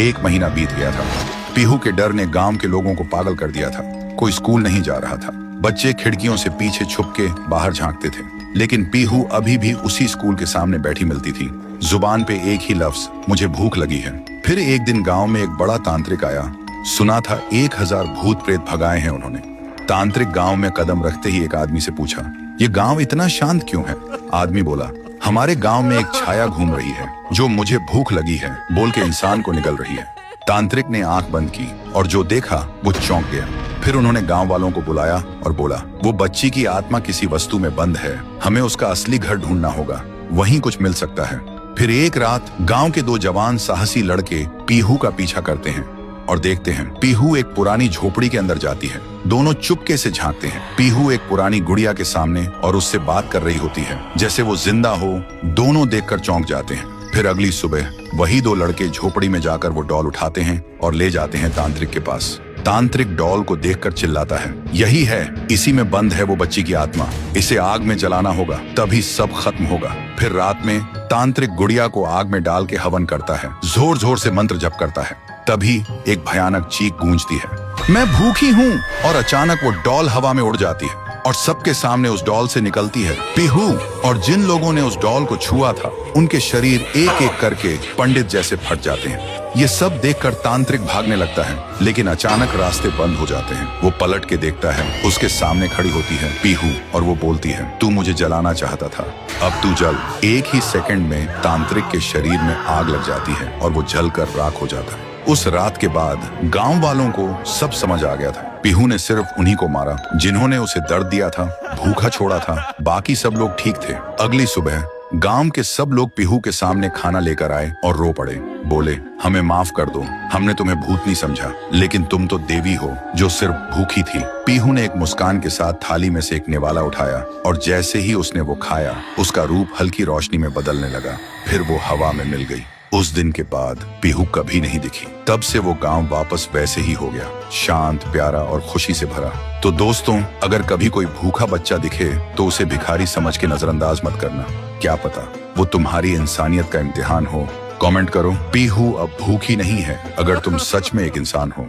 1 महीना बीत गया था। पीहू के डर ने गांव के लोगों को पागल कर दिया था। कोई स्कूल नहीं जा रहा था। बच्चे खिड़कियों से पीछे छुप के बाहर झांकते थे, लेकिन पीहू अभी भी उसी स्कूल के सामने बैठी मिलती थी। जुबान पे एक ही लफ्ज, मुझे भूख लगी है। फिर एक दिन गांव में एक बड़ा तांत्रिक आया। सुना था 1000 भूत प्रेत भगाए हैं उन्होंने। तांत्रिक गांव में कदम रखते ही एक आदमी से पूछा, ये गांव इतना शांत क्यों है? आदमी बोला, हमारे गांव में एक छाया घूम रही है जो मुझे भूख लगी है बोल के इंसान को निगल रही है। तांत्रिक ने आंख बंद की और जो देखा वो चौंक गया। फिर उन्होंने गांव वालों को बुलाया और बोला, वो बच्ची की आत्मा किसी वस्तु में बंद है, हमें उसका असली घर ढूंढना होगा, वहीं कुछ मिल सकता है। फिर एक रात गांव के 2 जवान साहसी लड़के पीहू का पीछा करते हैं और देखते हैं पीहू एक पुरानी झोपड़ी के अंदर जाती है। दोनों चुपके से झांकते हैं। पीहू एक पुरानी गुड़िया के सामने और उससे बात कर रही होती है जैसे वो जिंदा हो। दोनों देखकर चौंक जाते हैं। फिर अगली सुबह वही 2 लड़के झोपड़ी में जाकर वो डॉल उठाते हैं और ले जाते हैं तांत्रिक के पास। तांत्रिक डॉल को देखकर चिल्लाता है, यही है, इसी में बंद है वो बच्ची की आत्मा, इसे आग में जलाना होगा तभी सब खत्म होगा। फिर रात में तांत्रिक गुड़िया को आग में डाल के हवन करता है, जोर जोर से मंत्र जप करता है। तभी एक भयानक चीख गूंजती है, मैं भूखी हूँ। और अचानक वो डॉल हवा में उड़ जाती है और सबके सामने उस डॉल से निकलती है पीहू। और जिन लोगों ने उस डॉल को छुआ था उनके शरीर एक एक करके पंडित जैसे फट जाते हैं। ये सब देखकर तांत्रिक भागने लगता है, लेकिन अचानक रास्ते बंद हो जाते हैं। वो पलट के देखता है, उसके सामने खड़ी होती है पीहू और वो बोलती है, तू मुझे जलाना चाहता था, अब तू जल। एक ही सेकंड में तांत्रिक के शरीर में आग लग जाती है और वो जलकर राख हो जाता है। उस रात के बाद गांव वालों को सब समझ आ गया था। पीहू ने सिर्फ उन्हीं को मारा जिन्होंने उसे दर्द दिया था, भूखा छोड़ा था, बाकी सब लोग ठीक थे। अगली सुबह गांव के सब लोग पीहू के सामने खाना लेकर आए और रो पड़े। बोले, हमें माफ कर दो, हमने तुम्हें भूत नहीं समझा, लेकिन तुम तो देवी हो जो सिर्फ भूखी थी। पीहू ने एक मुस्कान के साथ थाली में से एक निवाला उठाया और जैसे ही उसने वो खाया उसका रूप हल्की रोशनी में बदलने लगा। फिर वो हवा में मिल गई। उस दिन के बाद पीहू कभी नहीं दिखी। तब से वो गांव वापस वैसे ही हो गया, शांत, प्यारा और खुशी से भरा। तो दोस्तों, अगर कभी कोई भूखा बच्चा दिखे तो उसे भिखारी समझ के नजरअंदाज मत करना। क्या पता वो तुम्हारी इंसानियत का इम्तिहान हो। कमेंट करो, पीहू अब भूखी नहीं है अगर तुम सच में एक इंसान हो।